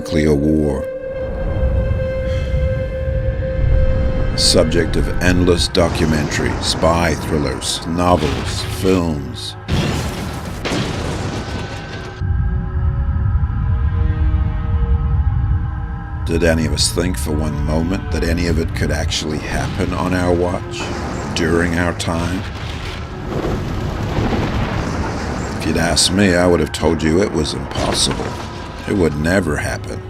nuclear war. Subject of endless documentaries, spy thrillers, novels, films. Did any of us think for one moment that any of it could actually happen on our watch, during our time? If you'd asked me, I would have told you it was impossible. It would never happen.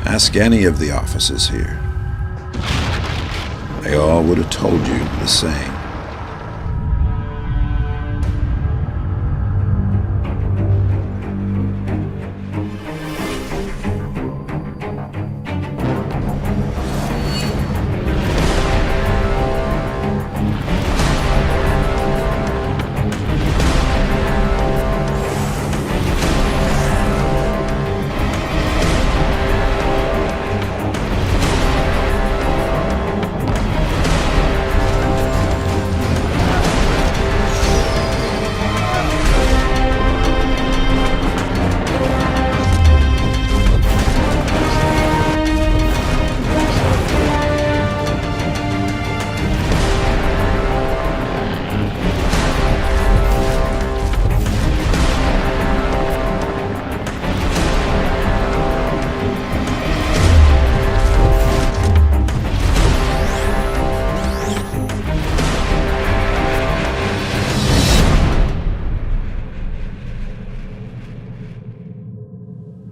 Ask any of the officers here. They all would have told you the same.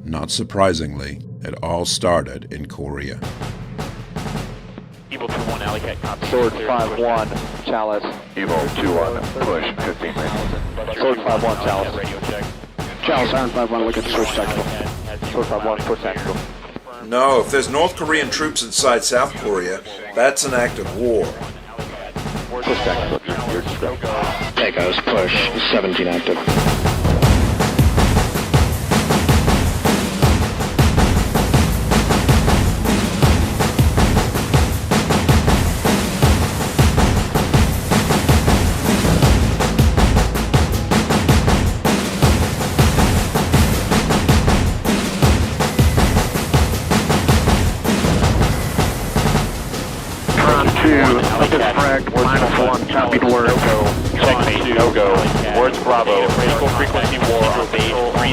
Not surprisingly, it all started in Korea. Evil 2-1, Alley Cat, copy. Sword 5-1, Chalice. Evil 2-1, push 15 minutes. Sword 5-1, Chalice. Radio check. Chalice, Iron 5-1, look at the switch tactical. Sword 5-1, push tactical. No, if there's North Korean troops inside South Korea, that's an act of war. Push tactical, you're discreet. Echoes, push 17 active. Copied word. Checkmate, no-go. Words Bravo. Equal frequency war on base 30.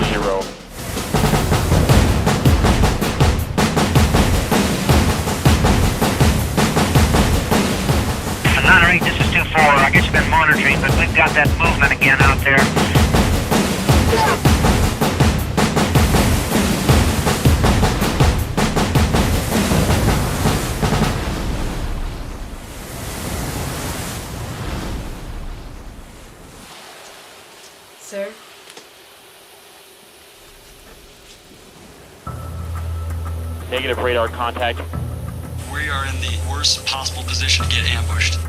Monterey, this is 2-4. I guess you've been monitoring, but we've got that movement again out there. Sir? Negative radar contact. We are in the worst possible position to get ambushed.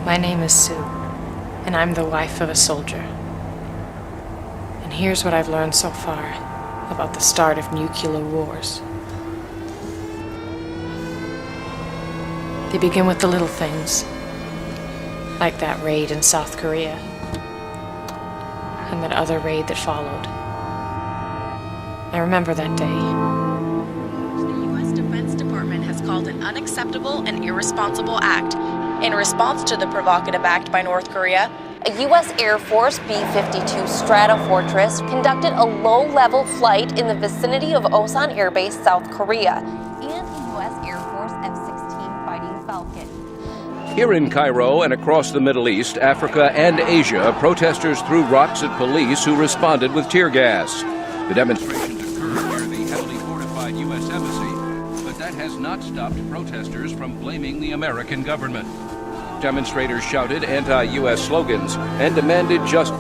My name is Sue, and I'm the wife of a soldier. And here's what I've learned so far about the start of nuclear wars. They begin with the little things, like that raid in South Korea, and that other raid that followed. I remember that day. The U.S. Defense Department has called an unacceptable and irresponsible act. In response to the provocative act by North Korea, a U.S. Air Force B-52 Stratofortress conducted a low-level flight in the vicinity of Osan Air Base, South Korea, and a U.S. Air Force F-16 Fighting Falcon. Here in Cairo and across the Middle East, Africa, and Asia, protesters threw rocks at police who responded with tear gas. The demonstrations occurred near the heavily fortified U.S. Embassy, but that has not stopped protesters from blaming the American government. Demonstrators shouted anti-U.S. slogans and demanded justice.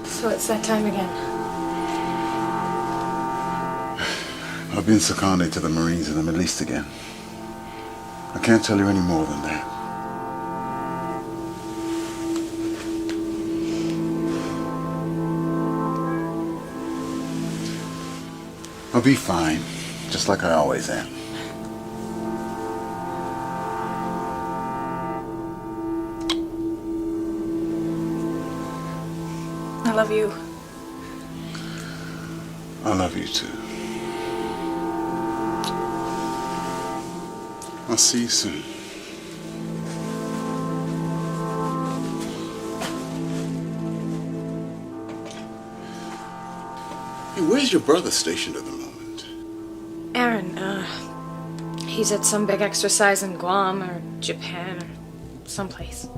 So it's that time again. I've been seconded to the Marines in the Middle East again. I can't tell you any more than that. I'll be fine, just like I always am. I love you. I love you too. I'll see you soon. Hey, where's your brother stationed at the moment? Aaron, he's at some big exercise in Guam or Japan or someplace.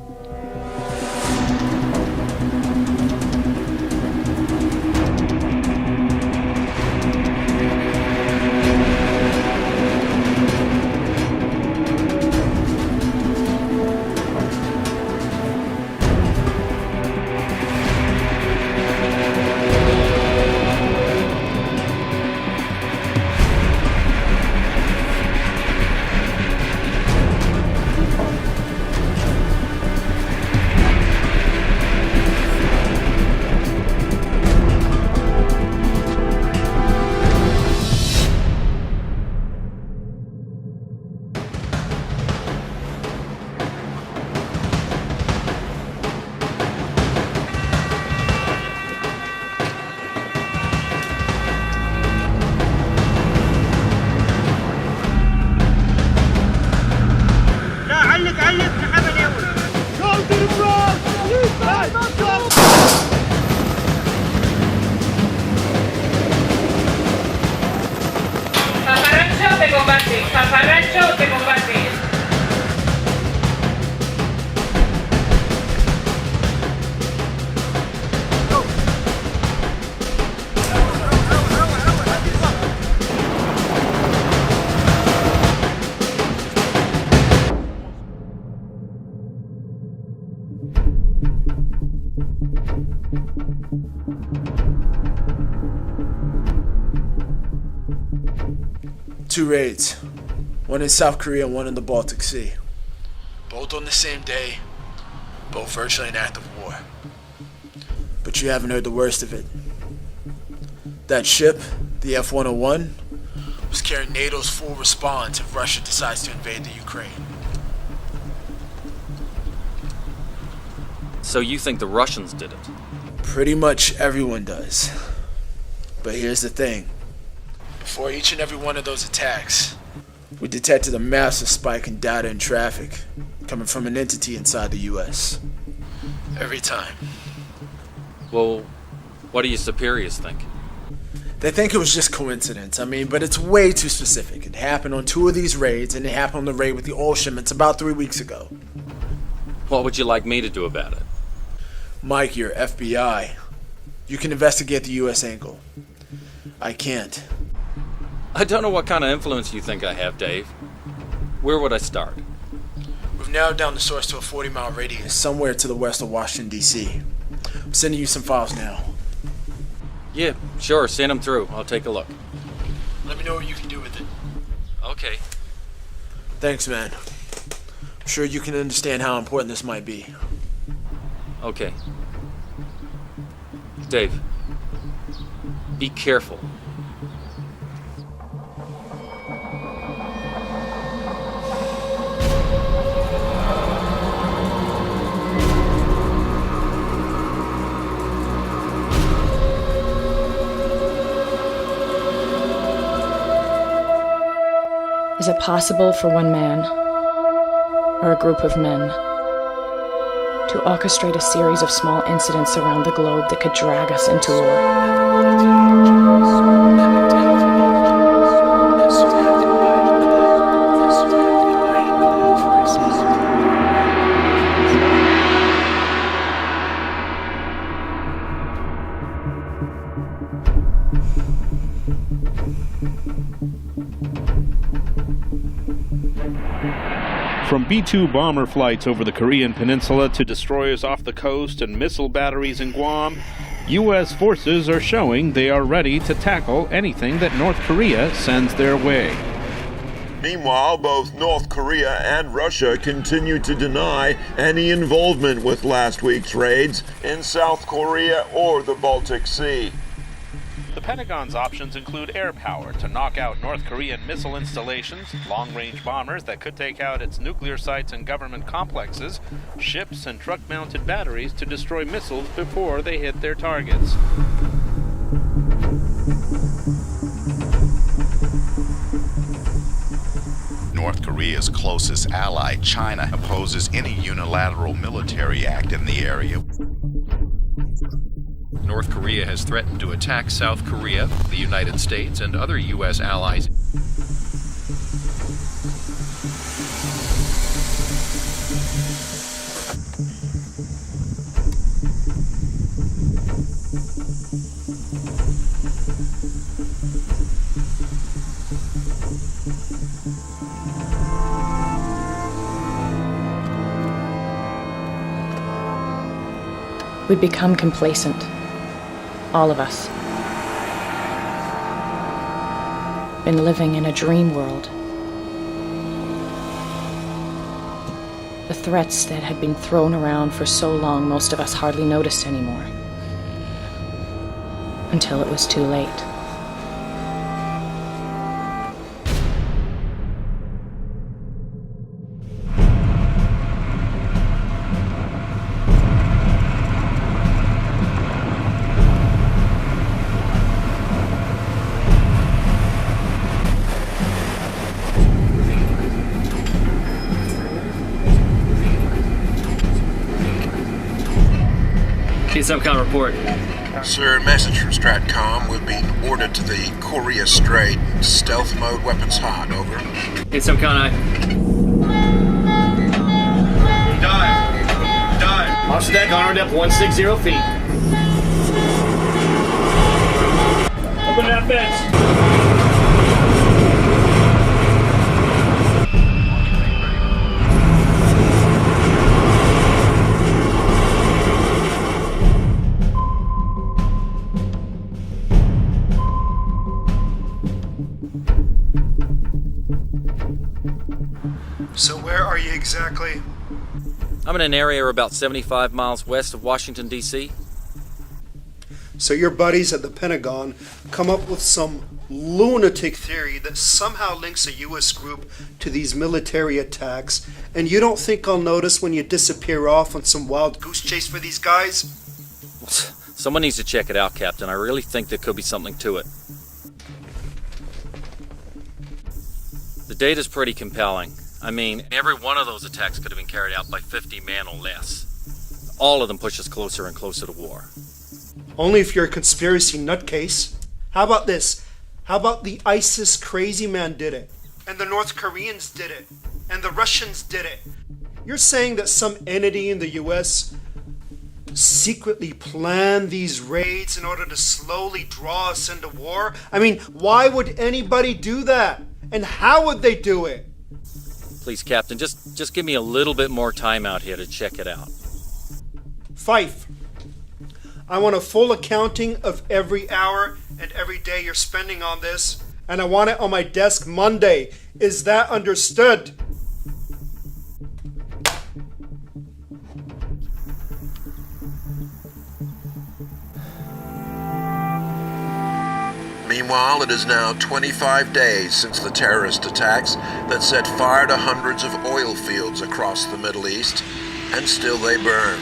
Paparracho de combate. Two raids, one in South Korea and one in the Baltic Sea. Both on the same day, both virtually an act of war. But you haven't heard the worst of it. That ship, the F-101, was carrying NATO's full response if Russia decides to invade the Ukraine. So you think the Russians did it? Pretty much everyone does. But here's the thing. Before each and every one of those attacks, we detected a massive spike in data and traffic coming from an entity inside the U.S. Every time. Well, what do your superiors think? They think it was just coincidence. But it's way too specific. It happened on 2 of these raids, and it happened on the raid with the oil shipments about 3 weeks ago. What would you like me to do about it? Mike, you're FBI. You can investigate the U.S. angle. I can't. I don't know what kind of influence you think I have, Dave. Where would I start? We've narrowed down the source to a 40-mile radius, somewhere to the west of Washington, D.C. I'm sending you some files now. Yeah, sure, send them through. I'll take a look. Let me know what you can do with it. Okay. Thanks, man. I'm sure you can understand how important this might be. Okay. Dave, be careful. Is it possible for one man, or a group of men, to orchestrate a series of small incidents around the globe that could drag us into war? From B-2 bomber flights over the Korean peninsula to destroyers off the coast and missile batteries in Guam, U.S. forces are showing they are ready to tackle anything that North Korea sends their way. Meanwhile, both North Korea and Russia continue to deny any involvement with last week's raids in South Korea or the Baltic Sea. The Pentagon's options include air power to knock out North Korean missile installations, long-range bombers that could take out its nuclear sites and government complexes, ships and truck-mounted batteries to destroy missiles before they hit their targets. North Korea's closest ally, China, opposes any unilateral military act in the area. North Korea has threatened to attack South Korea, the United States, and other U.S. allies. We've become complacent. All of us. Been living in a dream world. The threats that had been thrown around for so long, most of us hardly noticed anymore. Until it was too late. SOCOM report. Sir, message from STRATCOM. We've been ordered to the Korea Strait. Stealth mode, weapons hot. Over. SOCOM, Dive. Off deck, honor depth 160 feet. Open that fence. So where are you exactly? I'm in an area about 75 miles west of Washington, D.C. So your buddies at the Pentagon come up with some lunatic theory that somehow links a U.S. group to these military attacks, and you don't think I'll notice when you disappear off on some wild goose chase for these guys? Someone needs to check it out, Captain. I really think there could be something to it. The data's pretty compelling. I mean, every one of those attacks could have been carried out by 50 men or less. All of them push us closer and closer to war. Only if you're a conspiracy nutcase. How about this? How about the ISIS crazy man did it? And the North Koreans did it? And the Russians did it? You're saying that some entity in the US secretly planned these raids in order to slowly draw us into war? I mean, why would anybody do that? And how would they do it? Please, Captain, just give me a little bit more time out here to check it out. Fife, I want a full accounting of every hour and every day you're spending on this, and I want it on my desk Monday. Is that understood? Meanwhile, it is now 25 days since the terrorist attacks that set fire to hundreds of oil fields across the Middle East, and still they burn.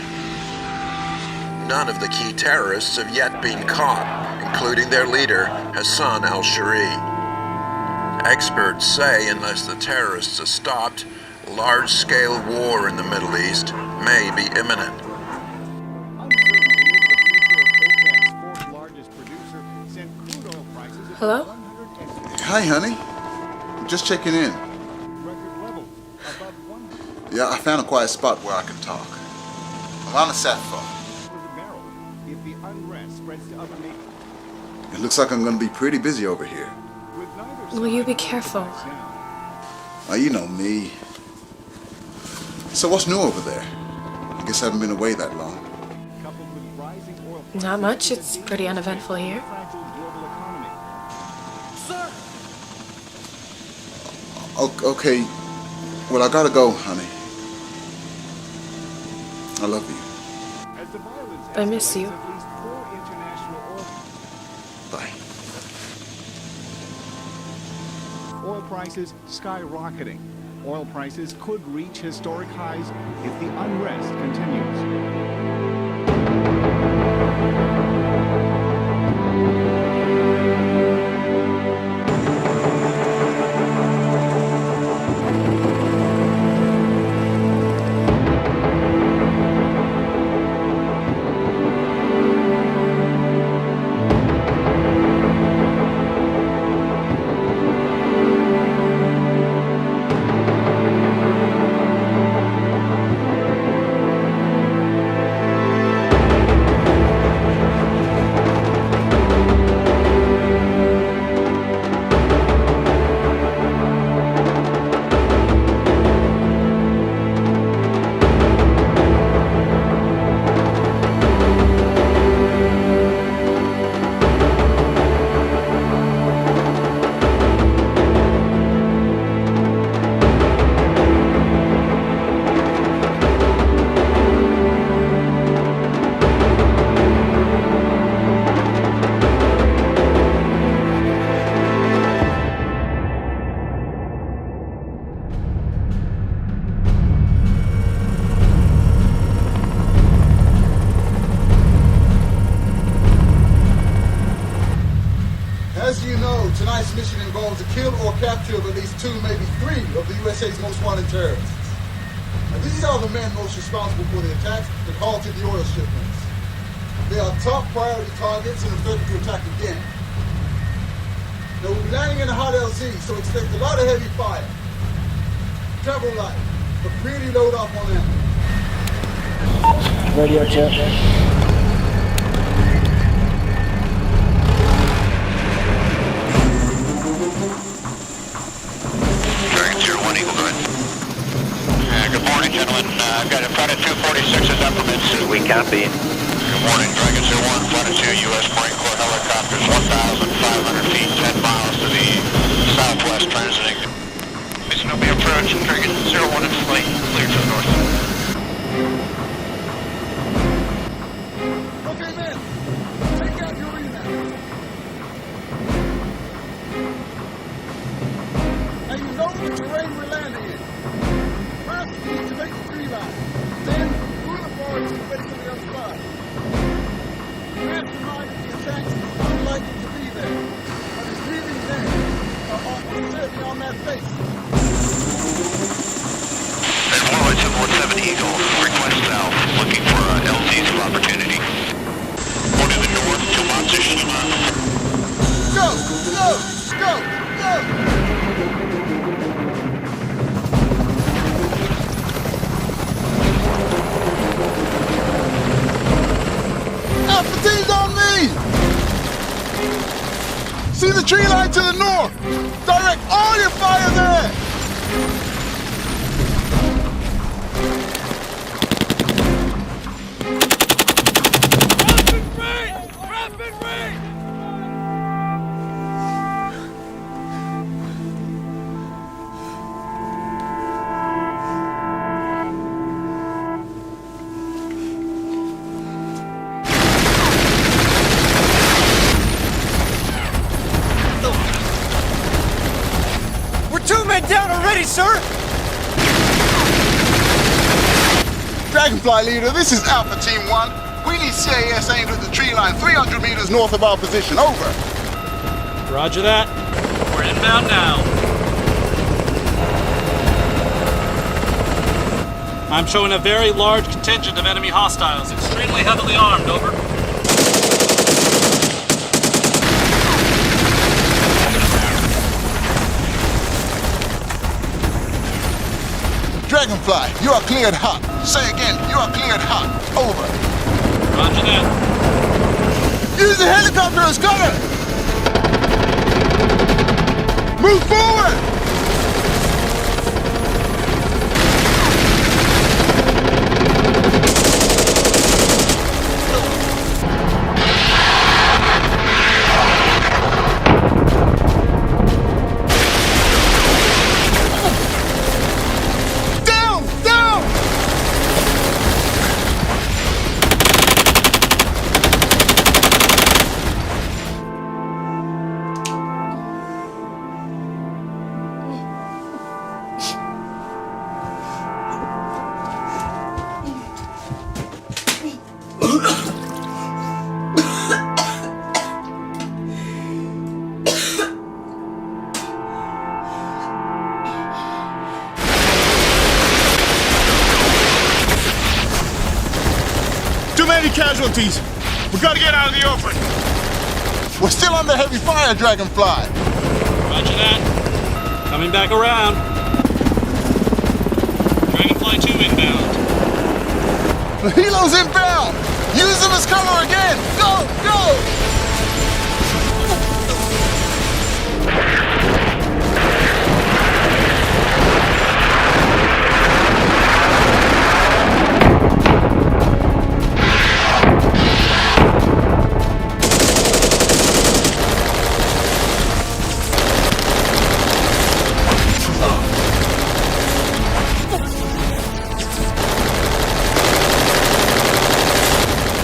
None of the key terrorists have yet been caught, including their leader, Hassan al-Shari. Experts say unless the terrorists are stopped, large-scale war in the Middle East may be imminent. Hello? Hi, honey. I'm just checking in. Yeah, I found a quiet spot where I can talk. I'm on the sat phone. It looks like I'm going to be pretty busy over here. Will you be careful? Oh, you know me. So what's new over there? I guess I haven't been away that long. Not much. It's pretty uneventful here. Okay. Well, I gotta go, honey. I love you. I miss you. Bye. Oil prices skyrocketing. Oil prices could reach historic highs if the unrest continues. Tonight's mission involves the kill or capture of at least 2, maybe 3 of the USA's most wanted terrorists. And these are the men most responsible for the attacks that halted the oil shipments. They are top priority targets and are threatened to attack again. They will be landing in the hot LZ, so expect a lot of heavy fire. Travel light, but really load off on ammo. Radio check. Good morning, gentlemen. I've got a Flight 246 is up from Mid-Sioux. We copy. Good morning, Dragon 01, Flight 2, U.S. Marine Corps helicopters, 1,500 feet, 10 miles to the southwest, transiting. Mission will be approaching, Dragon 01 in flight, clear to the north. Okay, men, take out your remap. And you know the terrain we're landing in. Need to make the tree line. Then, through the forest and face to the other side. Mastermind of the attacks is unlikely to be there, but his leaving men are almost certainly on that face. There's more lights of 170 Eagle, request south, looking for LZs of opportunity. More to the north, 2 miles to Shima. Go! Go! Go! Go! Alpha team's on me! See the tree line to the north! Direct all your fire there! Rapid rain! Rapid rain! Down already, sir! Dragonfly leader, this is Alpha Team 1. We need CAS aimed at the tree line 300 meters north of our position. Over. Roger that. We're inbound now. I'm showing a very large contingent of enemy hostiles, extremely heavily armed, over. Dragonfly, you are cleared hot. Say again, you are cleared hot. Over. Roger that. Use the helicopter as cover! Move forward! Too many casualties. We gotta get out of the open. We're still under heavy fire, Dragonfly. Roger that. Coming back around. Dragonfly 2 inbound. The helo's inbound. Use them as cover again. Go, go!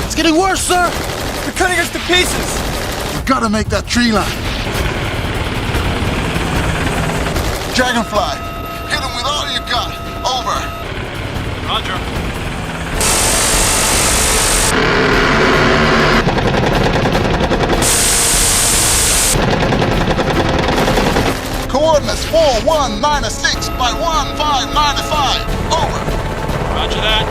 It's getting worse, sir. They're cutting us to pieces. You gotta make that tree line. Dragonfly, hit him with all you got. Over. Roger. Coordinates 4196 by 1595. Over. Roger that.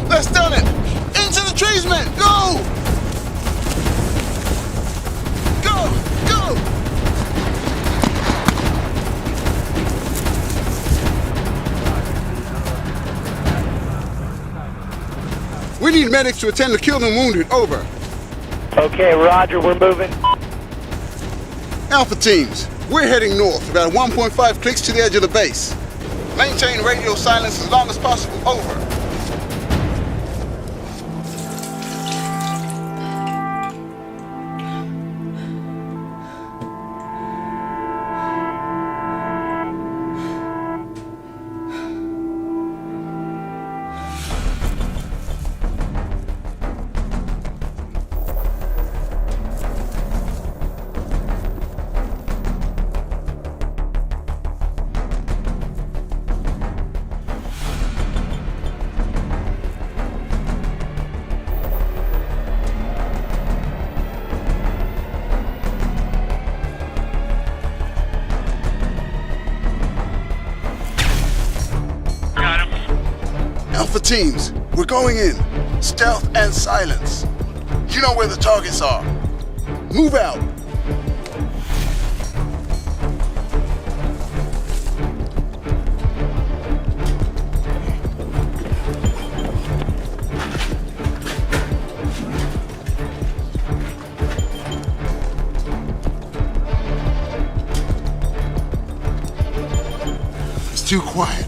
That's done it. Into the trees, men. Go. Go, go. We need medics to attend to killed and wounded. Over. Okay, roger, we're moving. Alpha teams, we're heading north, about 1.5 clicks to the edge of the base. Maintain radio silence as long as possible. Over. Alpha teams, we're going in. Stealth and silence. You know where the targets are. Move out. It's too quiet.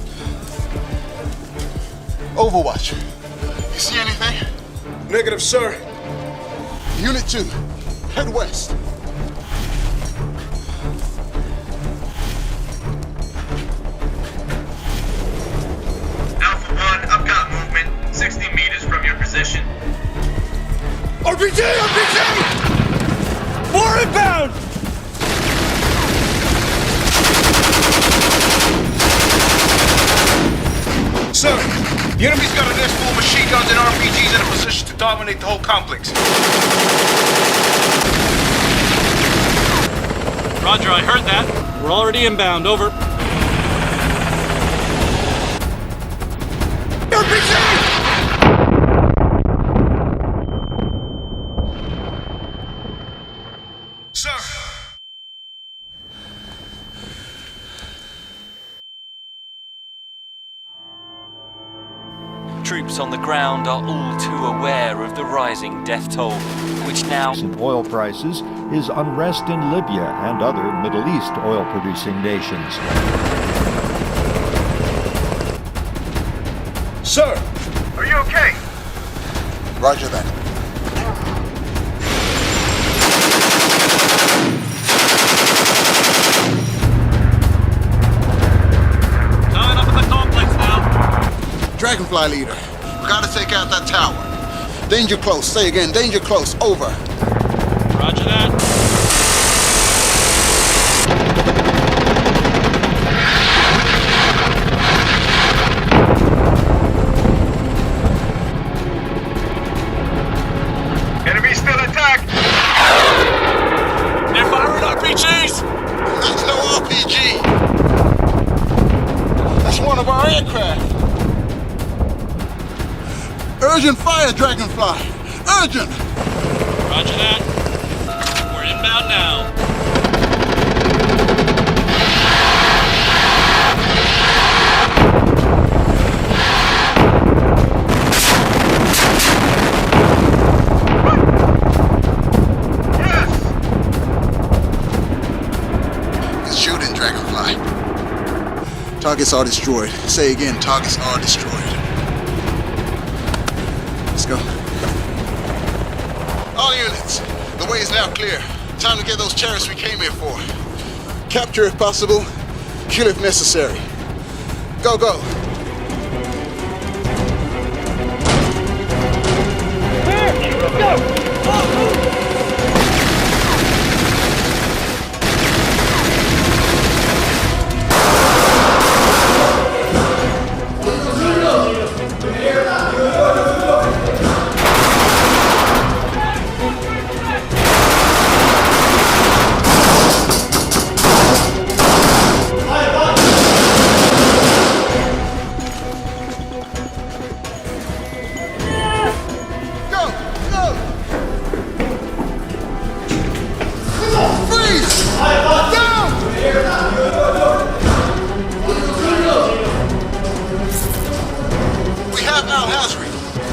Overwatch. You see anything? Negative, sir. Unit 2, head west. Alpha 1, I've got movement 60 meters from your position. RPG! RPG! More inbound! Sir, the enemy's got a nest full of machine guns and RPGs in a position to dominate the whole complex. Roger, I heard that. We're already inbound, over. RPG! Sir! Troops on the ground are all too aware of the rising death toll, which now... Oil prices is unrest in Libya and other Middle East oil-producing nations. Sir! Are you okay? Roger that. Coming up in the complex now. Dragonfly leader, we gotta take out that tower. Danger close. Say again, danger close. Over. Roger that. Enemy still attacked! They're firing RPGs! That's no RPG. That's one of our aircraft. Urgent fire, Dragonfly! Urgent! Roger that. We're inbound now. It's shooting, Dragonfly. Targets are destroyed. Say again, targets are destroyed. Let's go. All units, the way is now clear. Time to get those terrorists we came here for. Capture if possible, kill if necessary. Go, go.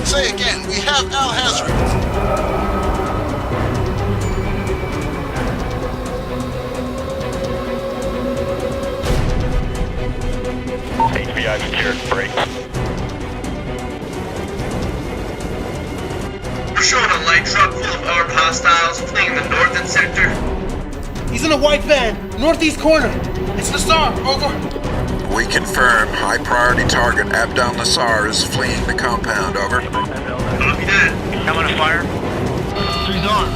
Say again, we have Al-Hazri. HVI secured. Break. We're showing a light truck full of armed hostiles fleeing the northern sector. He's in a white van, northeast corner. It's Nassar, over. We confirm high priority target Abdel Nassar is fleeing the compound, over. Copy that. Coming to fire. 3's on.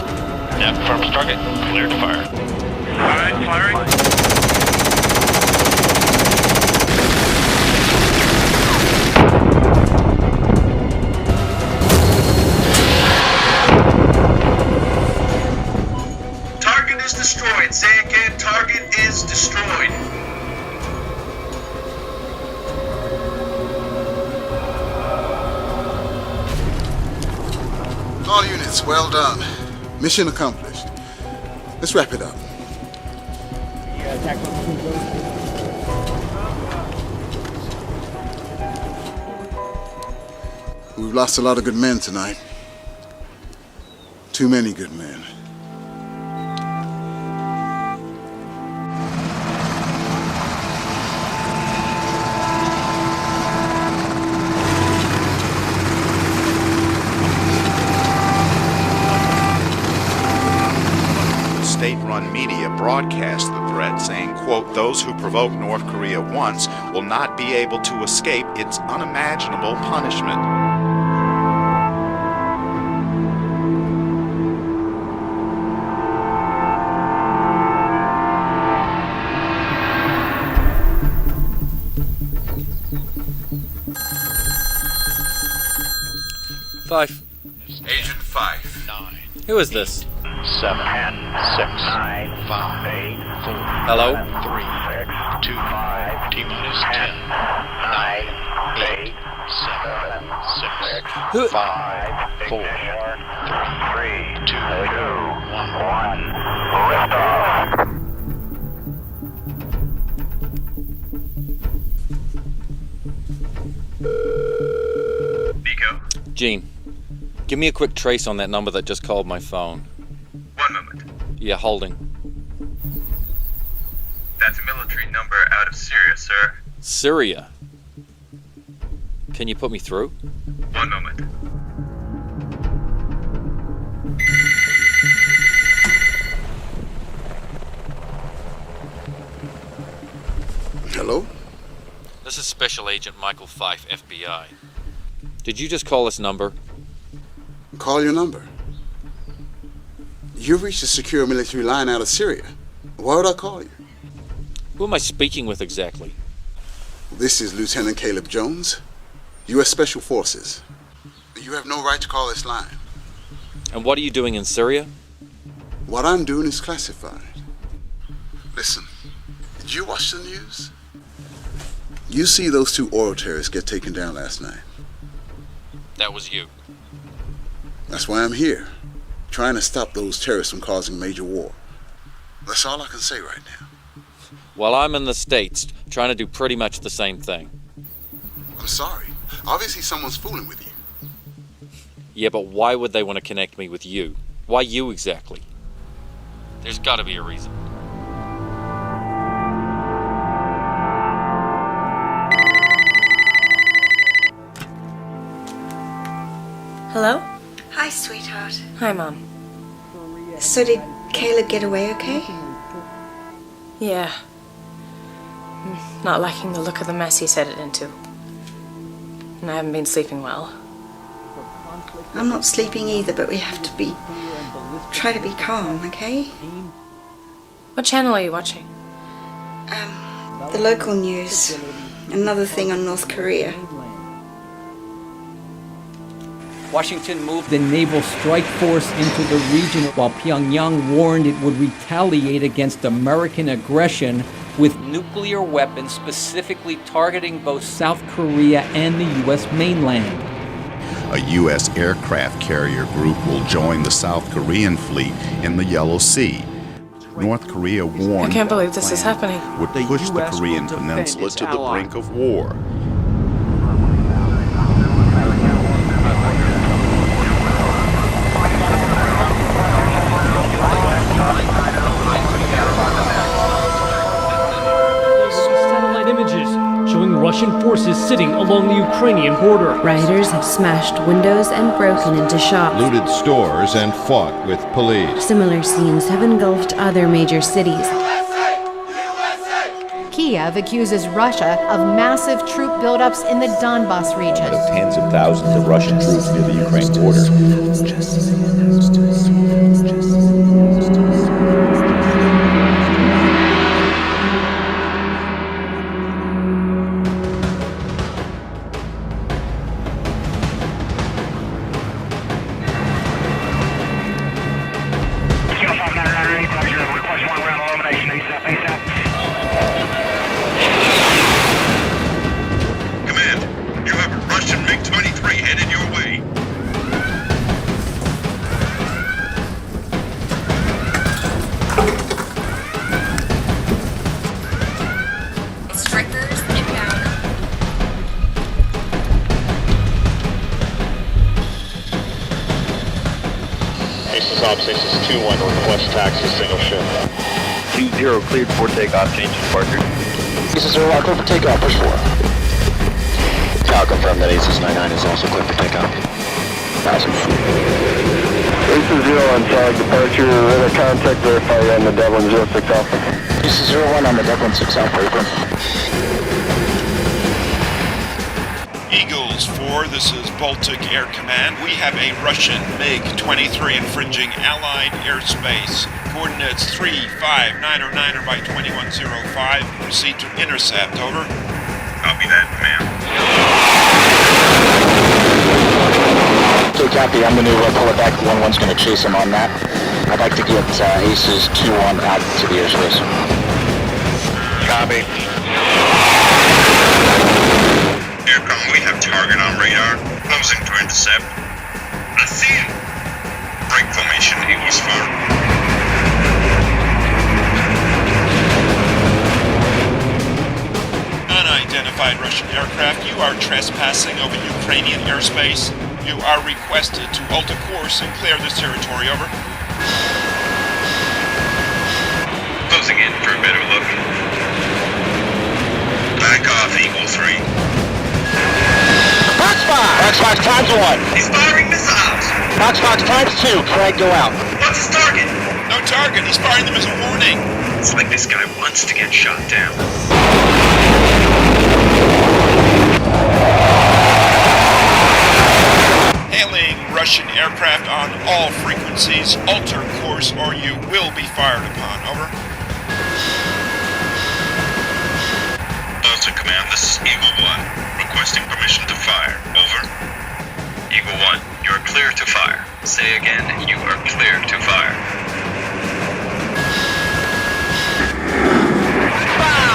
Yeah, confirms target. Cleared to fire. Alright, firing. Target is destroyed. Say again, target is destroyed. All units, well done. Mission accomplished. Let's wrap it up. We've lost a lot of good men tonight. Too many good men. State-run media broadcast the threat, saying, quote, "Those who provoke North Korea once will not be able to escape its unimaginable punishment." Five. Agent 5. 9. Who is this? 7. 10. 6. 9. 5. 8. 4. Hello? 3. 2. T-minus 10. 9. 8. 7. 6. Who? 5. 4. 3. 2. 1. Nico, Gene, give me a quick trace on that number that just called my phone. 1 moment. Yeah, holding. That's a military number out of Syria, sir. Syria. Can you put me through? 1 moment. Hello? This is Special Agent Michael Fife, FBI. Did you just call this number? Call your number. You reached a secure military line out of Syria. Why would I call you? Who am I speaking with exactly? This is Lieutenant Caleb Jones, U.S. Special Forces. You have no right to call this line. And what are you doing in Syria? What I'm doing is classified. Listen, did you watch the news? You see those 2 oil terrorists get taken down last night. That was you. That's why I'm here, trying to stop those terrorists from causing major war. That's all I can say right now. While I'm in the States, trying to do pretty much the same thing. I'm sorry. Obviously someone's fooling with you. Yeah, but why would they want to connect me with you? Why you exactly? There's gotta be a reason. Hello? Hi, sweetheart. Hi, Mom. So did Caleb get away okay? Yeah. Not liking the look of the mess he's headed into. And I haven't been sleeping well. I'm not sleeping either, but we have to try to be calm, okay? What channel are you watching? The local news. Another thing on North Korea. Washington moved the naval strike force into the region while Pyongyang warned it would retaliate against American aggression with nuclear weapons specifically targeting both South Korea and the U.S. mainland. A U.S. aircraft carrier group will join the South Korean fleet in the Yellow Sea. North Korea warned I can't believe this is happening. would push the Korean peninsula to the brink of war. Satellite images showing Russian forces sitting along the Ukrainian border. Rioters have smashed windows and broken into shops, looted stores and fought with police. Similar scenes have engulfed other major cities. Kiev accuses Russia of massive troop buildups in the Donbas region. Tens of thousands of Russian troops near the Ukraine border. Command, you have a Russian MiG-23 headed your way. Strikers inbound. Aces Op 6 is 2-1, request taxi, single shift. 2-0, cleared for takeoff, change to departure. Aces 0, clear for takeoff, push 4. I'll confirm that Aces 99 is also clear for takeoff. Awesome. Aces 0 on tag departure, radar contact, verify on the Devlin 06 Alpha. Aces 01 on the Devlin 6 Alpha, April. Eagles 4, this is Baltic Air Command. We have a Russian MiG-23 infringing Allied airspace. Coordinates 35909 by 2105. Proceed to intercept, over. Copy that, command. Copy, I'm going to pull it back. 1-1's going to chase him on that. I'd like to get Aces 2-1 out to the airspace. Copy. Aircom, we have target on radar. Closing to intercept. I see him. Break formation, Eagles 4. Unidentified Russian aircraft, you are trespassing over Ukrainian airspace. You are requested to alter course and clear this territory, over. Closing in for a better look. Back off, Eagle 3. Fox times 1. He's firing missiles. Fox times 2. Craig, go out. What's his target? No target, he's firing them as a warning. It's like this guy wants to get shot down. Hailing Russian aircraft on all frequencies. Alter course or you will be fired upon. Over. Delta Command, this is Eagle 1. Requesting permission to fire. Over. Eagle 1, you are clear to fire. Say again, you are clear to fire.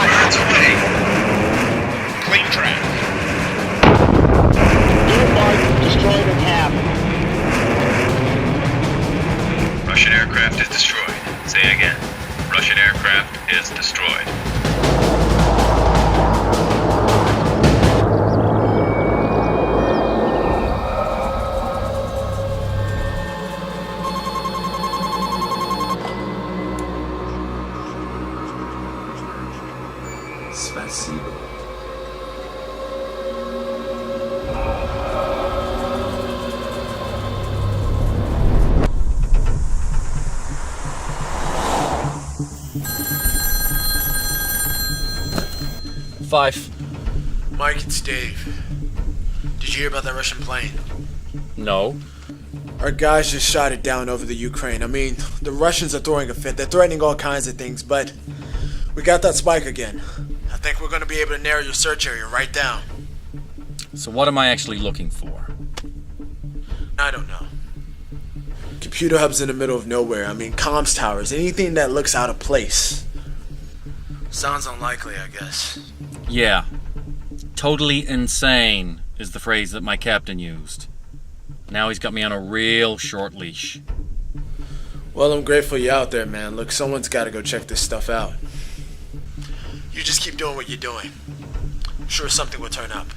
Birds away. Clean track. Destroyed in half. Russian aircraft is destroyed. Say again. Russian aircraft is destroyed. Спасибо. Five. Mike, it's Dave. Did you hear about that Russian plane? No. Our guys just shot it down over the Ukraine. I mean, the Russians are throwing a fit. They're threatening all kinds of things, but we got that spike again. I think we're going to be able to narrow your search area right down. So what am I actually looking for? I don't know. Computer hubs in the middle of nowhere. I mean, comms towers. Anything that looks out of place. Sounds unlikely, I guess. Yeah. Totally insane is the phrase that my captain used. Now he's got me on a real short leash. Well, I'm grateful you're out there, man. Look, someone's got to go check this stuff out. You just keep doing what you're doing. I'm sure something will turn up.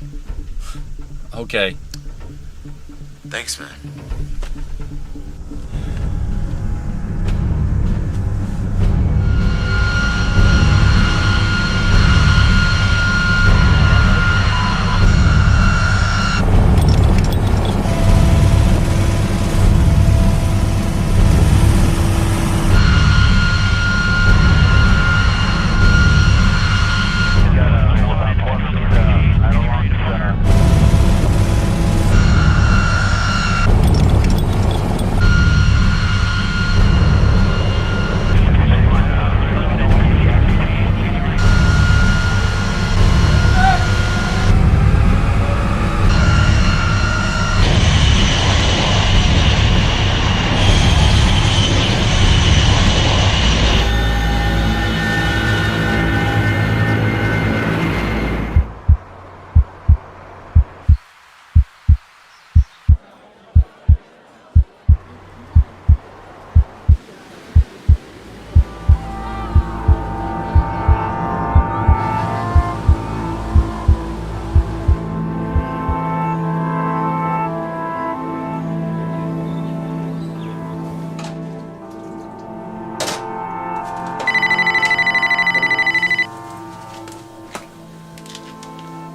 Okay. Thanks, man.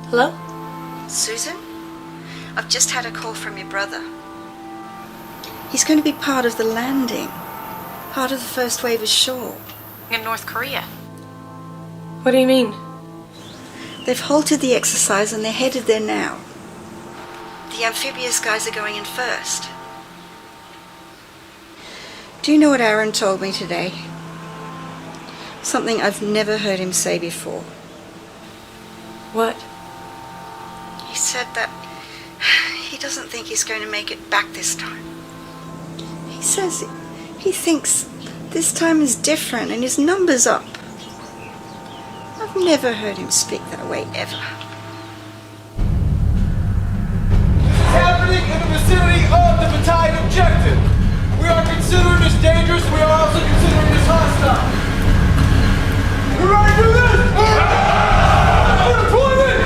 Hello? Susan? I've just had a call from your brother. He's going to be part of the landing. Part of the first wave ashore. In North Korea? What do you mean? They've halted the exercise and they're headed there now. The amphibious guys are going in first. Do you know what Aaron told me today? Something I've never heard him say before. What? He said that He doesn't think he's going to make it back this time. He says he thinks this time is different and his number's up. I've never heard him speak that way, ever. Happening in the vicinity of the battalion objective. We are considering this dangerous. We are also considering this hostile. You ready to do this? Deployment!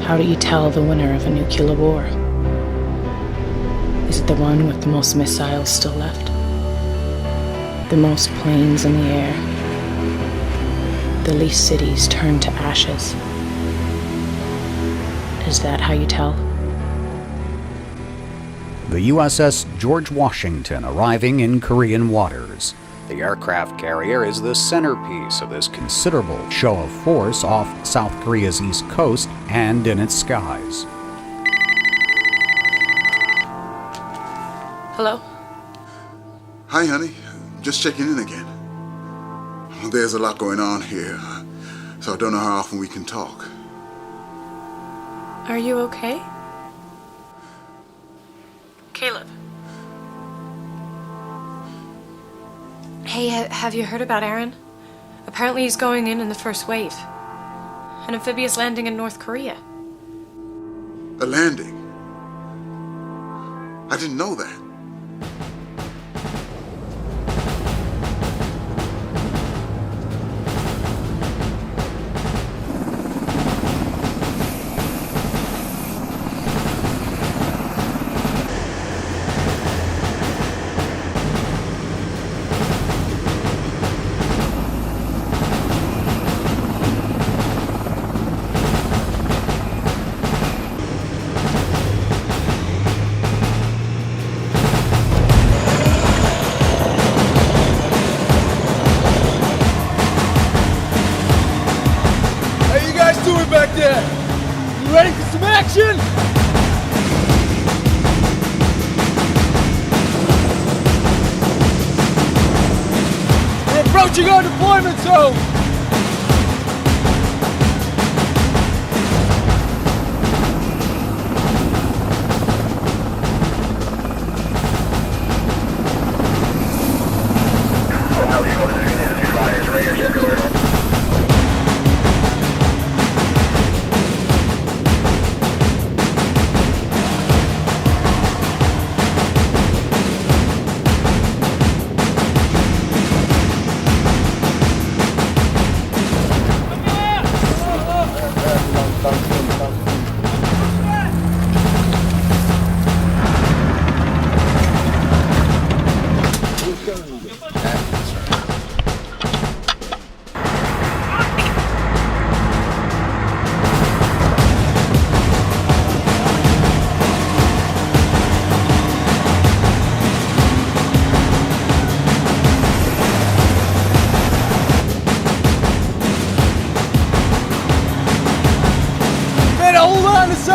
How do you tell the winner of a nuclear war? Is it the one with the most missiles still left? The most planes in the air? The least cities turned to ashes? Is that how you tell? The USS George Washington arriving in Korean waters. The aircraft carrier is the centerpiece of this considerable show of force off South Korea's east coast and in its skies. Hello? Hi, honey. Just checking in again. There's a lot going on here, so I don't know how often we can talk. Are you okay? Caleb. Hey, have you heard about Aaron? Apparently he's going in the first wave. An amphibious landing in North Korea. A landing? I didn't know that. Ready for some action? We're approaching our deployment zone!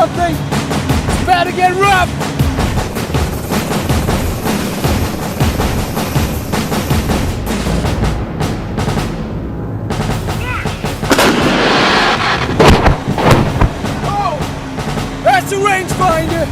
something? It's about to get rough! Oh! That's a rangefinder!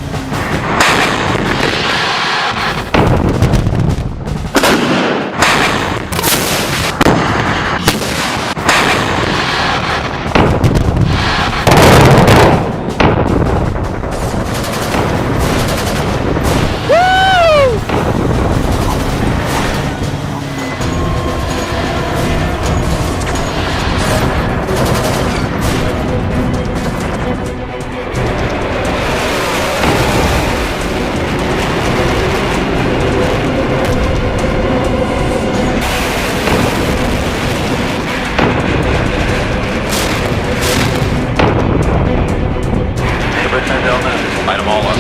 Light them all up.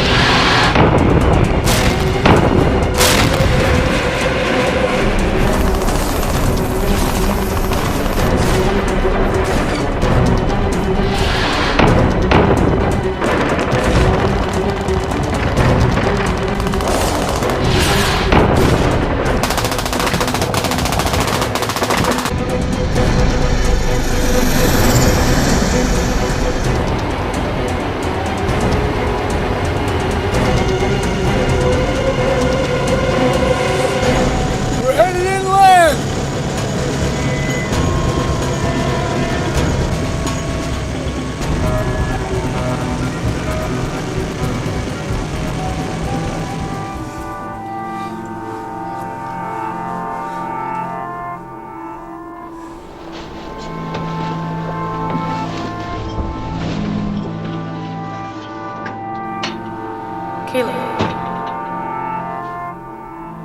Caleb.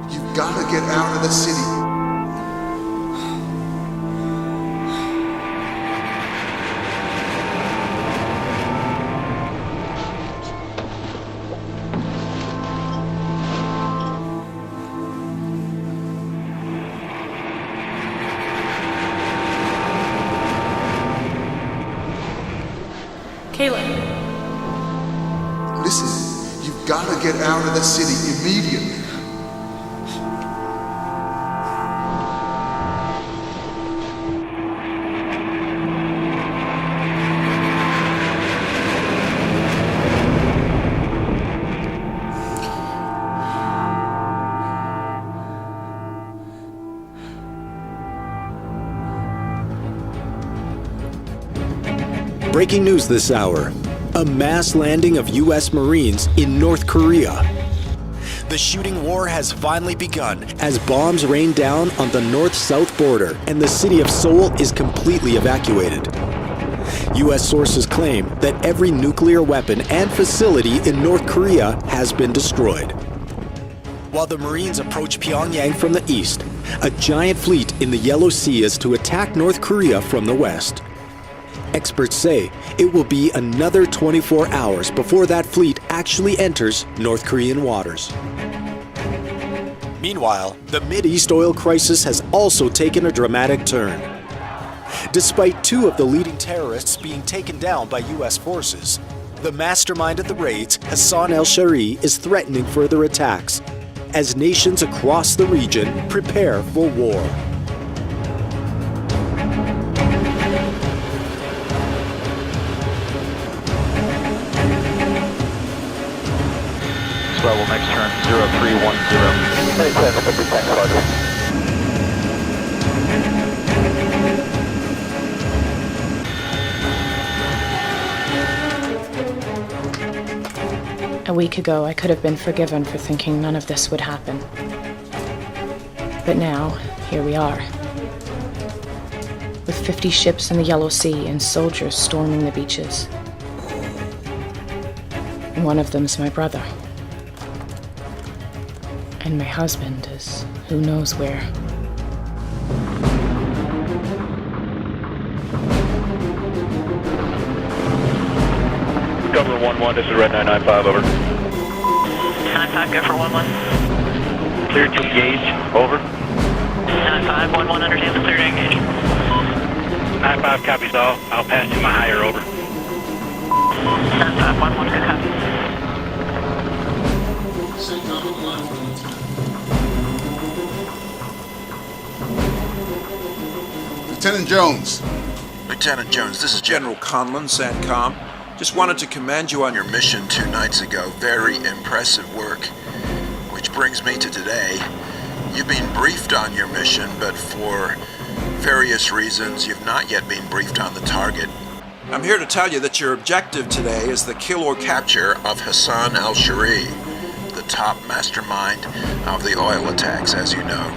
You've got to get out of the city. Caleb. Listen, you've got to get out of the city immediately. Breaking news this hour. A mass landing of U.S. Marines in North Korea. The shooting war has finally begun as bombs rain down on the north-south border and the city of Seoul is completely evacuated. U.S. sources claim that every nuclear weapon and facility in North Korea has been destroyed. While the Marines approach Pyongyang from the east, a giant fleet in the Yellow Sea is to attack North Korea from the west. Experts say it will be another 24 hours before that fleet actually enters North Korean waters. Meanwhile, the Mideast oil crisis has also taken a dramatic turn. Despite two of the leading terrorists being taken down by U.S. forces, the mastermind of the raids, Hassan al-Shari, is threatening further attacks as nations across the region prepare for war. Level next turn 0310. 37. A week ago, I could have been forgiven for thinking none of this would happen. But now, here we are. With 50 ships in the Yellow Sea and soldiers storming the beaches. And one of them's my brother. And my husband is who knows where. Governor 1-1, this is Red 995, over. 995, go for 1-1. Clear to engage, over. 995, 1-1, understand the clear to engage. 95 copies all. I'll pass you my higher, over. 9511, good copy. Lieutenant Jones. Lieutenant Jones, this is General Conlon, SATCOM. Just wanted to commend you on your mission 2 nights ago. Very impressive work. Which brings me to today. You've been briefed on your mission, but for various reasons, you've not yet been briefed on the target. I'm here to tell you that your objective today is the kill or capture of Hassan al-Shari, the top mastermind of the oil attacks, as you know.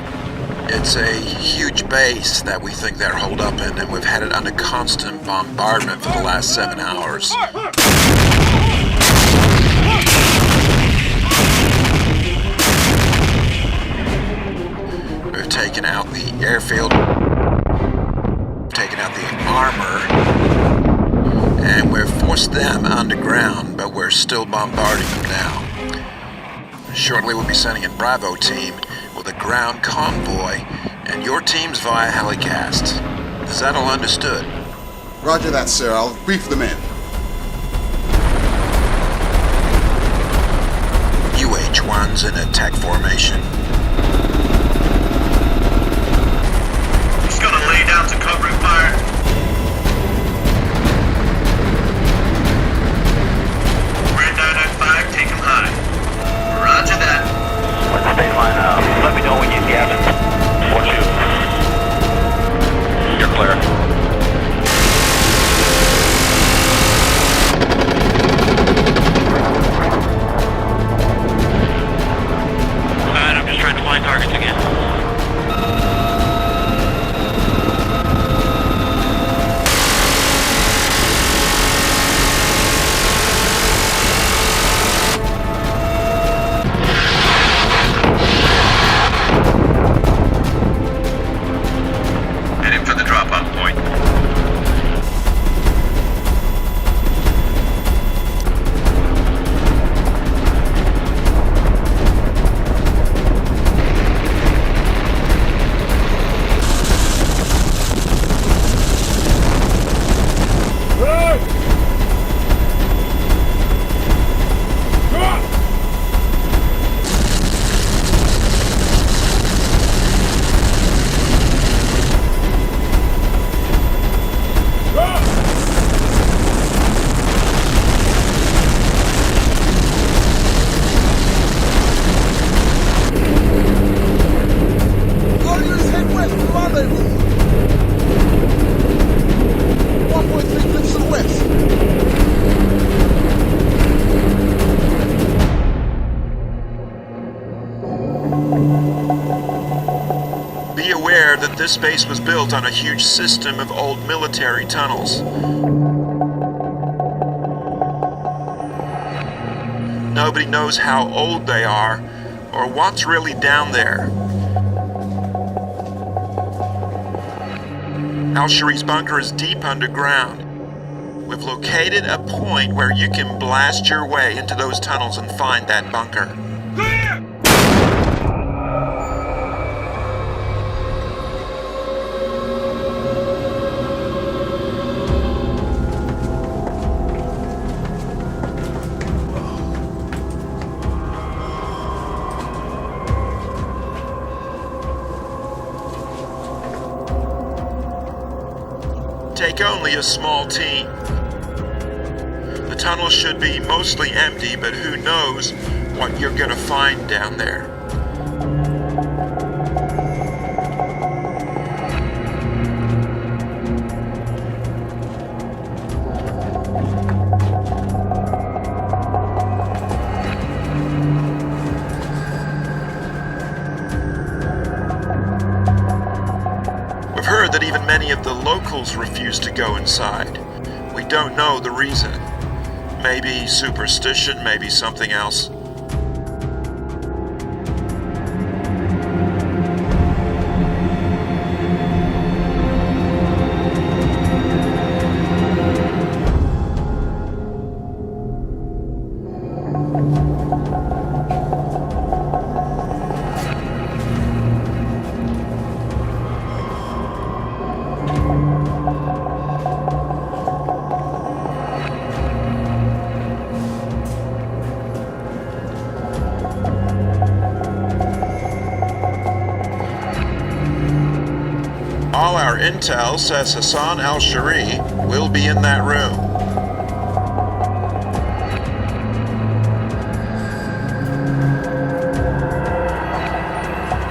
It's a huge base that we think they're holed up in, and we've had it under constant bombardment for the last 7 hours. We've taken out the airfield, taken out the armor, and we've forced them underground, but we're still bombarding them now. Shortly we'll be sending in Bravo team with a ground convoy, and your team's via helicast. Is that all understood? Roger that, sir. I'll brief the men. UH-1's in attack formation. He's gonna lay down to covering fire. Red 995, take him high. Roger that. What's the baseline? Let me know when you get it. Watch you. You're clear. Alright, I'm just trying to find targets again. Heading for the drop-off point. All units head west to rendezvous. 1.3 clips to the west. Be aware that this base was built on a huge system of old military tunnels. Nobody knows how old they are or what's really down there. Al-Shari's bunker is deep underground. We've located a point where you can blast your way into those tunnels and find that bunker. Take only a small team. The tunnel should be mostly empty, but who knows what you're gonna find down there. We've heard that even many of the locals refuse to go inside. We don't know the reason. Maybe superstition, maybe something else. All our intel says Hassan al-Shari will be in that room.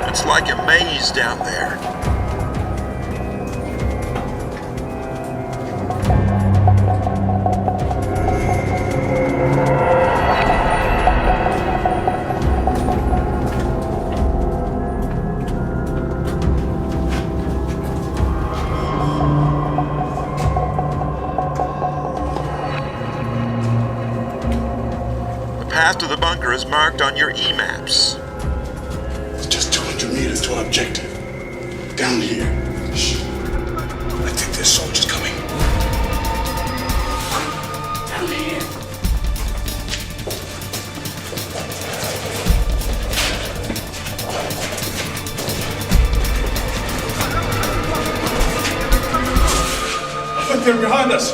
It's like a maze down there. The path to the bunker is marked on your E-maps. It's just 200 meters to our objective. Down here. Shh. I think there's soldiers coming. Down here. I think they're behind us.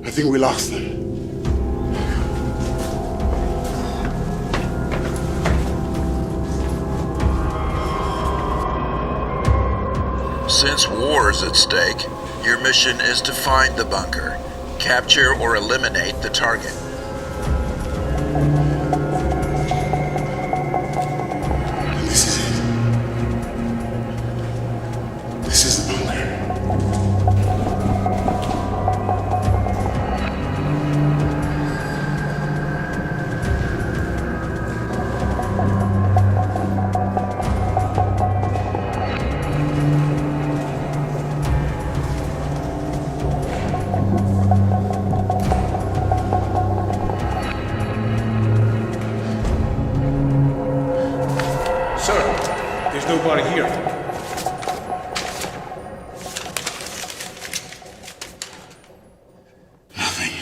I think we lost them. Since war is at stake, your mission is to find the bunker, capture or eliminate the target. This is it. This is the bunker. Sir, there's nobody here. Nothing.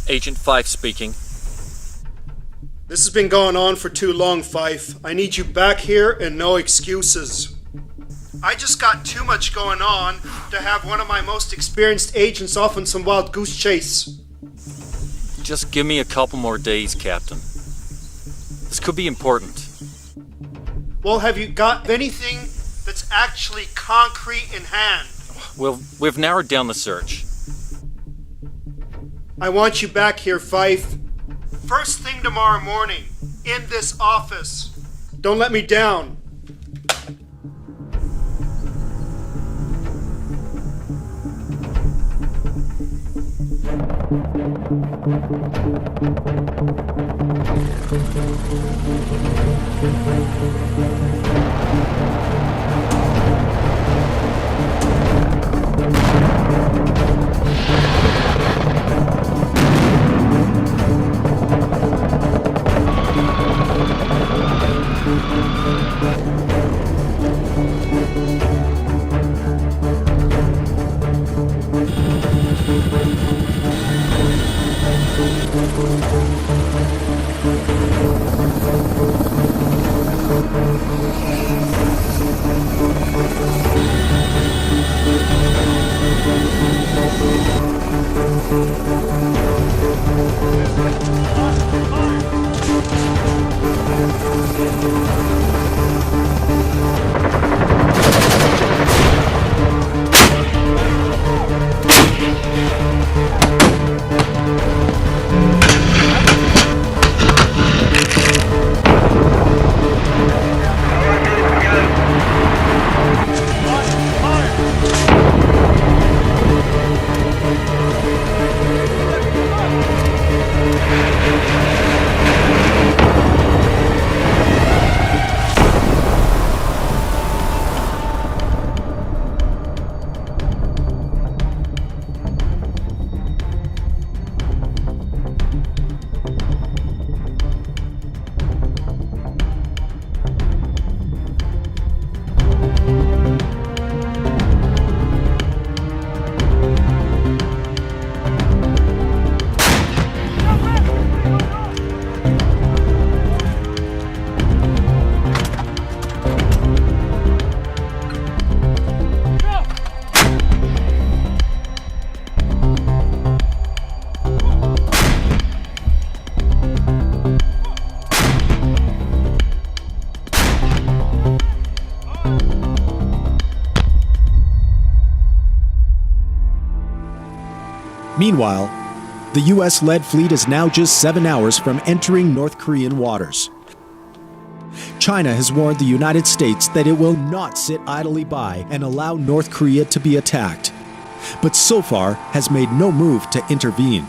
Agent Fife speaking. This has been going on for too long, Fife. I need you back here and no excuses. I just got too much going on to have one of my most experienced agents off on some wild goose chase. Just give me a couple more days, Captain. This could be important. Well, have you got anything that's actually concrete in hand? Well, we've narrowed down the search. I want you back here, Fife. First thing tomorrow morning, in this office. Don't let me down. Meanwhile, the US-led fleet is now just 7 hours from entering North Korean waters. China has warned the United States that it will not sit idly by and allow North Korea to be attacked, but so far has made no move to intervene.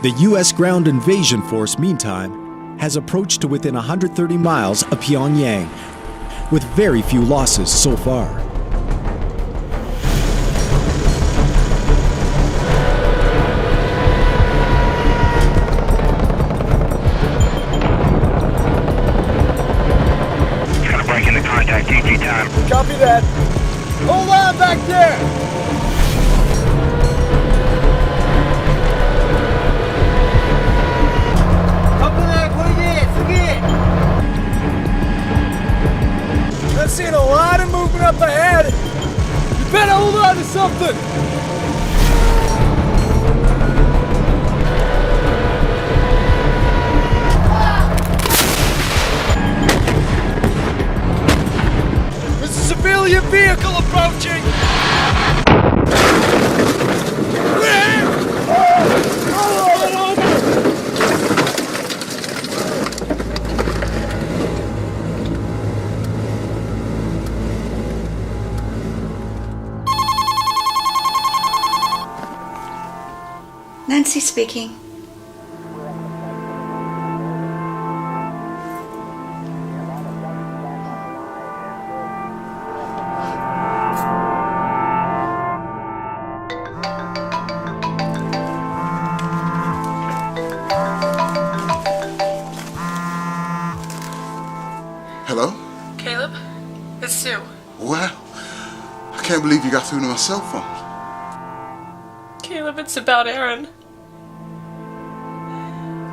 The US ground invasion force, meantime, has approached to within 130 miles of Pyongyang, with very few losses so far. Copy that. Hold on back there. I've seen a lot of movement up ahead. You better hold on to something. Civilian vehicle approaching! Nancy speaking. Hello? Caleb, it's Sue. Well, I can't believe you got through to my cell phone. Caleb, it's about Aaron.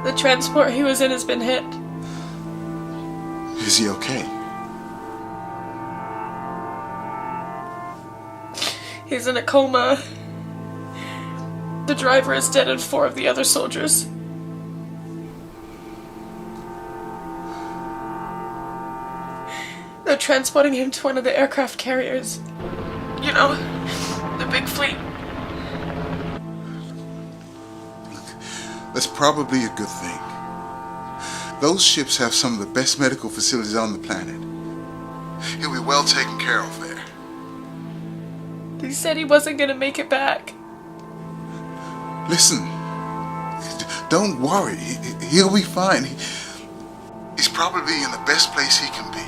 The transport he was in has been hit. Is he okay? He's in a coma. The driver is dead and 4 of the other soldiers. They're transporting him to one of the aircraft carriers. You know, the big fleet. That's probably a good thing. Those ships have some of the best medical facilities on the planet. He'll be well taken care of there. He said he wasn't gonna make it back. Listen, don't worry. He'll be fine. He's probably in the best place he can be.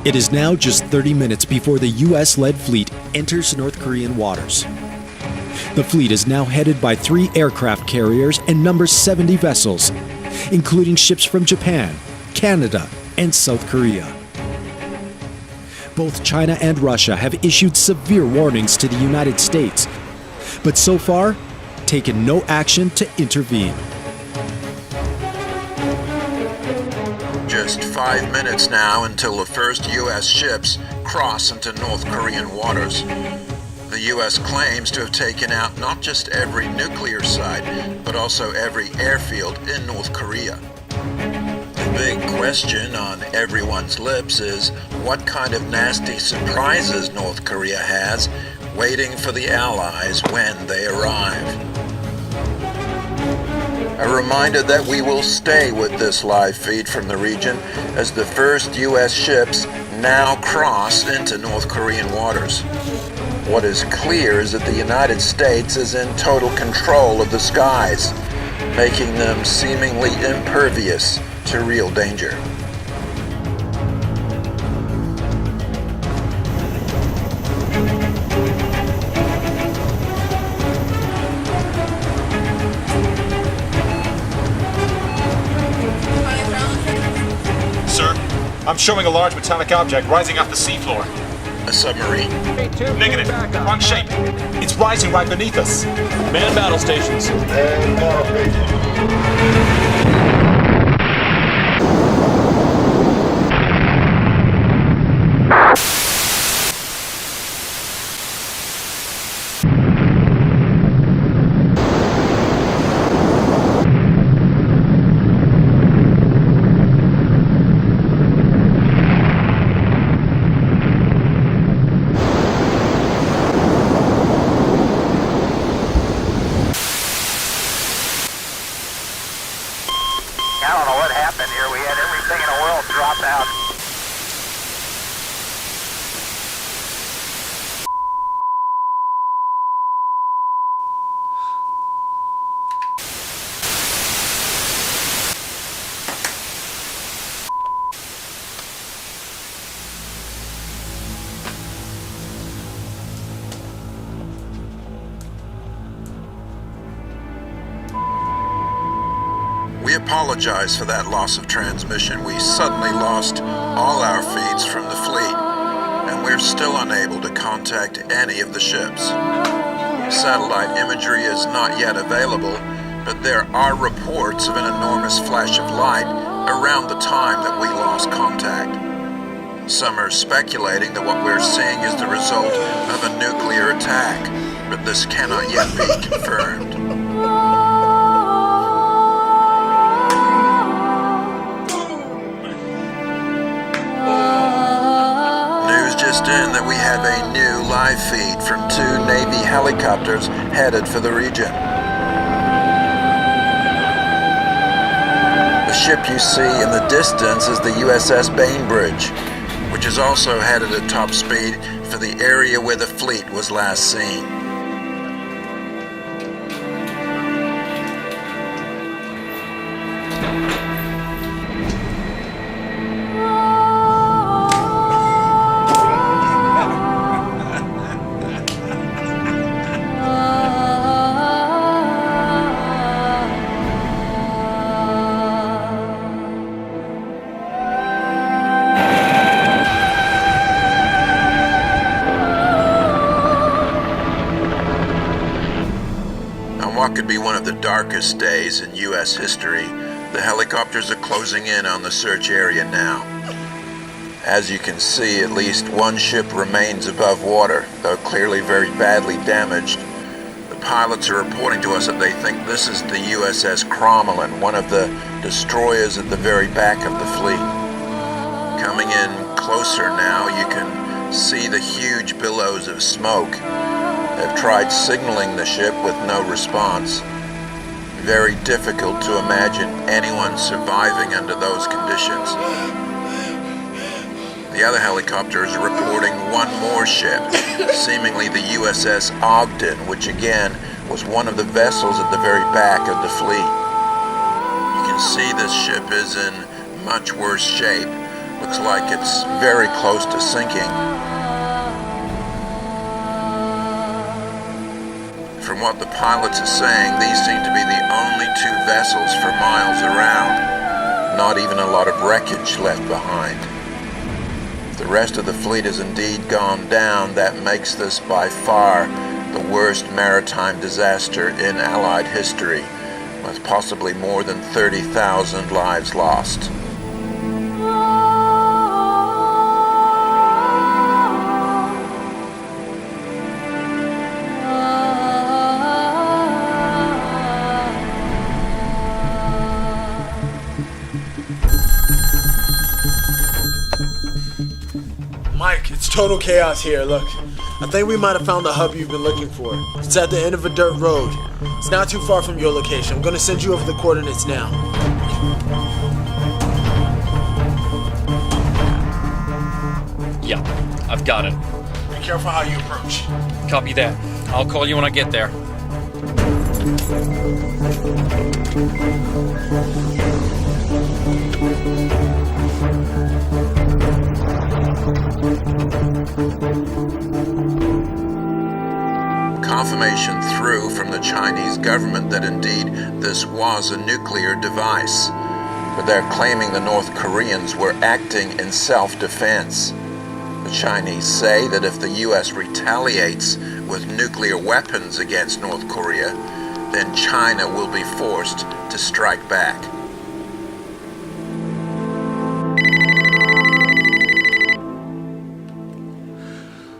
It is now just 30 minutes before the US-led fleet enters North Korean waters. The fleet is now headed by 3 aircraft carriers and numbers 70 vessels, including ships from Japan, Canada, and South Korea. Both China and Russia have issued severe warnings to the United States, but so far, taken no action to intervene. Just 5 minutes now until the first U.S. ships cross into North Korean waters. The U.S. claims to have taken out not just every nuclear site, but also every airfield in North Korea. The big question on everyone's lips is what kind of nasty surprises North Korea has waiting for the Allies when they arrive. A reminder that we will stay with this live feed from the region as the first U.S. ships now cross into North Korean waters. What is clear is that the United States is in total control of the skies, making them seemingly impervious to real danger. I'm showing a large metallic object rising off the seafloor. A submarine? Negative. Wrong shape. It's rising right beneath us. Man battle stations. Man battle stations. everything in the world drop out. We apologize for that loss of transmission. We suddenly lost all our feeds from the fleet, and we're still unable to contact any of the ships. Satellite imagery is not yet available, but there are reports of an enormous flash of light around the time that we lost contact. Some are speculating that what we're seeing is the result of a nuclear attack, but this cannot yet be confirmed. Just in that we have a new live feed from 2 Navy helicopters headed for the region. The ship you see in the distance is the USS Bainbridge, which is also headed at top speed for the area where the fleet was last seen. What could be one of the darkest days in U.S. history, the helicopters are closing in on the search area now. As you can see, at least one ship remains above water, though clearly very badly damaged. The pilots are reporting to us that they think this is the USS Crommelin, one of the destroyers at the very back of the fleet. Coming in closer now, you can see the huge billows of smoke. They've tried signaling the ship with no response. Very difficult to imagine anyone surviving under those conditions. The other helicopters are reporting one more ship, seemingly the USS Ogden, which again was one of the vessels at the very back of the fleet. You can see this ship is in much worse shape. Looks like it's very close to sinking. From what the pilots are saying, these seem to be the only 2 vessels for miles around. Not even a lot of wreckage left behind. If the rest of the fleet has indeed gone down, that makes this by far the worst maritime disaster in Allied history, with possibly more than 30,000 lives lost. Mike, it's total chaos here. Look, I think we might have found the hub you've been looking for. It's at the end of a dirt road. It's not too far from your location. I'm gonna send you over the coordinates now. Yeah, I've got it. Be careful how you approach. Copy that. I'll call you when I get there. Confirmation through from the Chinese government that indeed this was a nuclear device, but they're claiming the North Koreans were acting in self-defense. The Chinese say that if the US retaliates with nuclear weapons against North Korea, then China will be forced to strike back.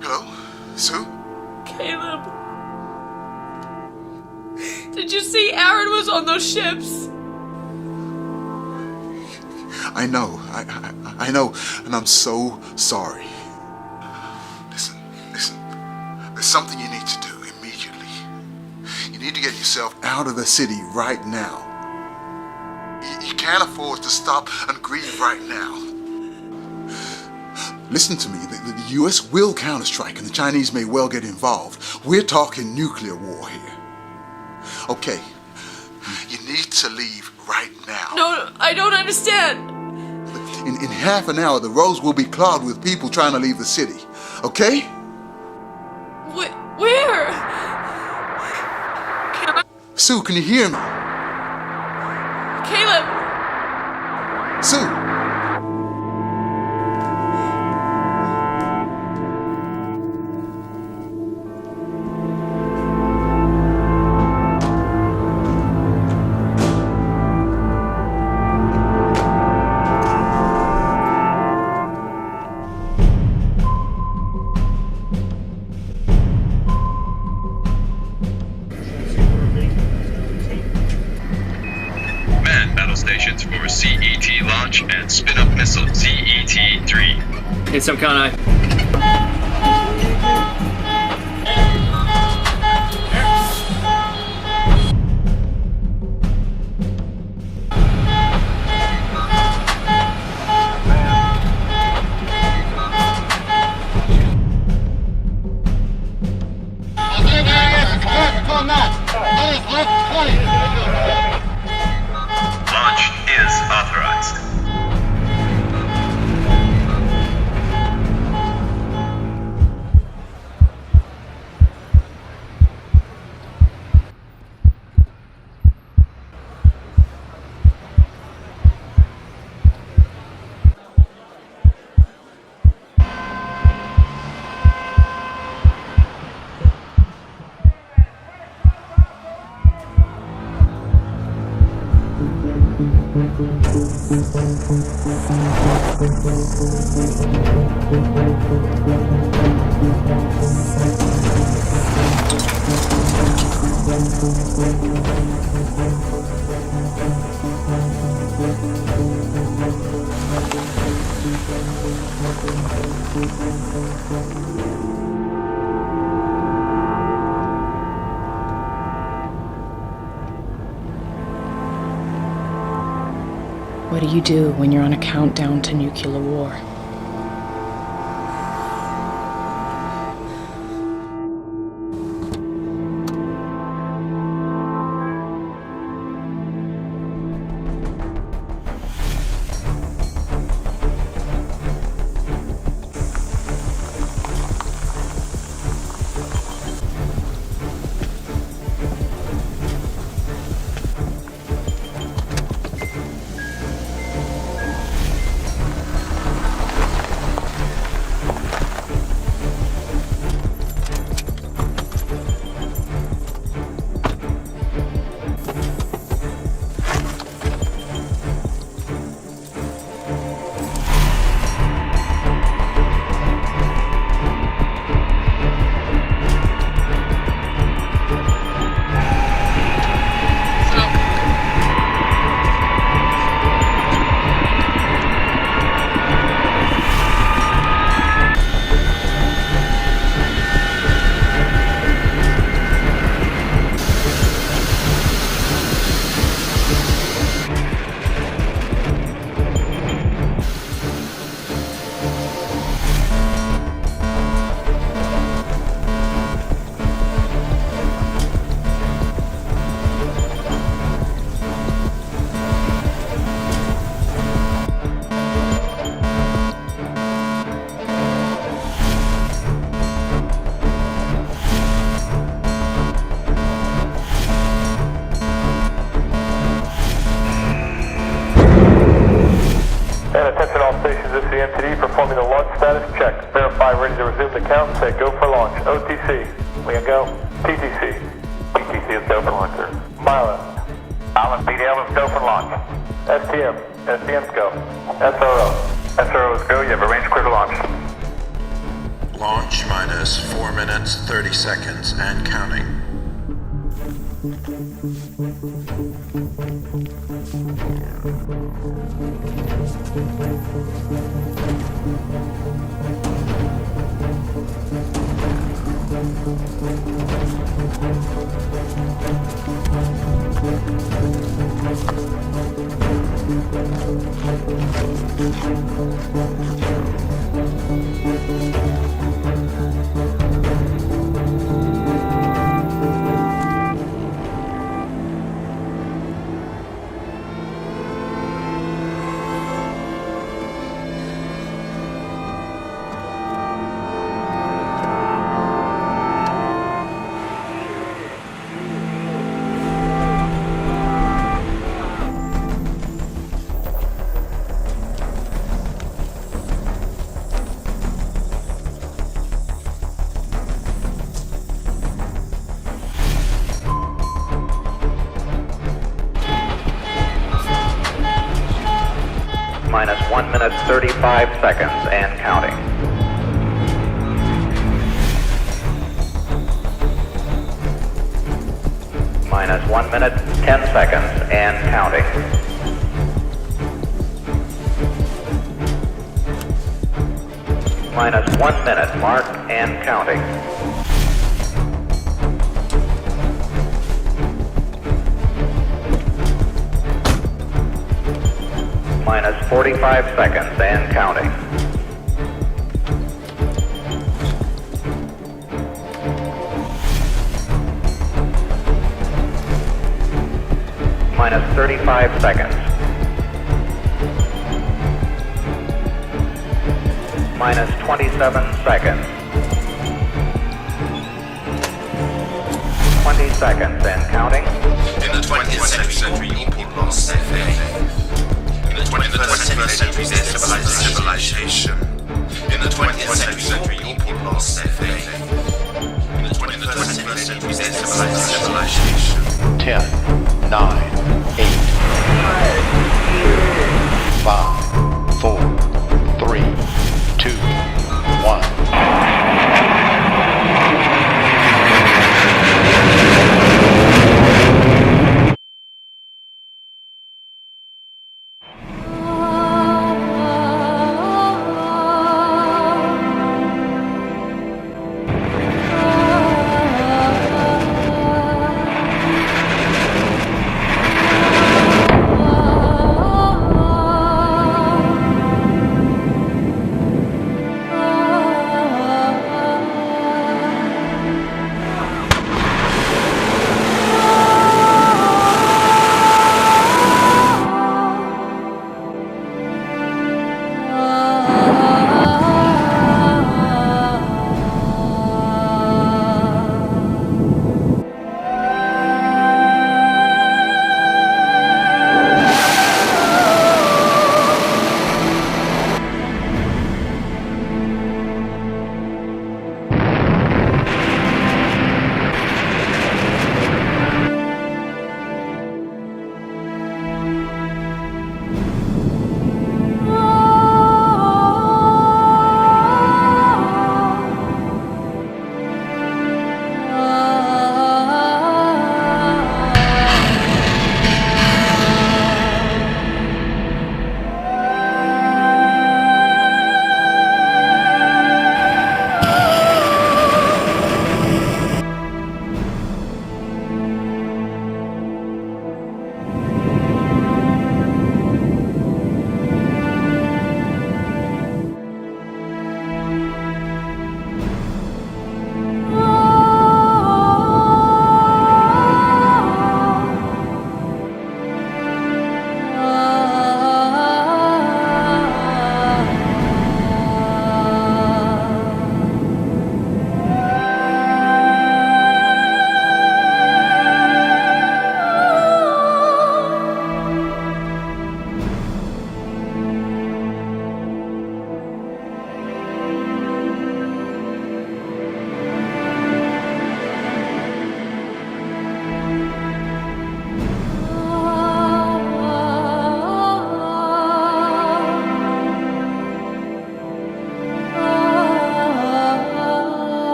Hello? Sue? Caleb. Did you see Aaron was on those ships? I know. I know, and I'm so sorry. Listen. There's something you need to do immediately. You need to get yourself out of the city right now. You can't can't afford to stop and grieve right now. Listen to me, the US will counterstrike and the Chinese may well get involved. We're talking nuclear war here. Okay, you need to leave right now. No, I don't understand. In half an hour, the roads will be clogged with people trying to leave the city. Okay? Where? Sue, can you hear me? Caleb! Sue! Stations for CET launch and spin-up missile CET-3. It's some kind of... Launch is authorized. What do you do when you're on a countdown to nuclear war? Performing the launch status check. Verify ready to resume the count. Say go for launch. OTC. We can go. TTC. TTC, let's go for launch, sir. Milo. Allen, BDL, let's go for launch. STM. STM's go. SRO. SRO is go. You have a range clear to launch. Launch minus 4 minutes, 30 seconds, and counting. Minus 1 minute 35 seconds and counting. Minus 1 minute 10 seconds and counting. Minus 1 minute mark and counting. Minus 45 seconds and counting. Minus 35 seconds. Minus 27 seconds. 20 seconds and counting. In the 20th century, your people lost their faith. In the 21st century, their civilization. In the 20th century, your people lost their faith. In the 21st century, their civilization. 10, 9, 8, 5,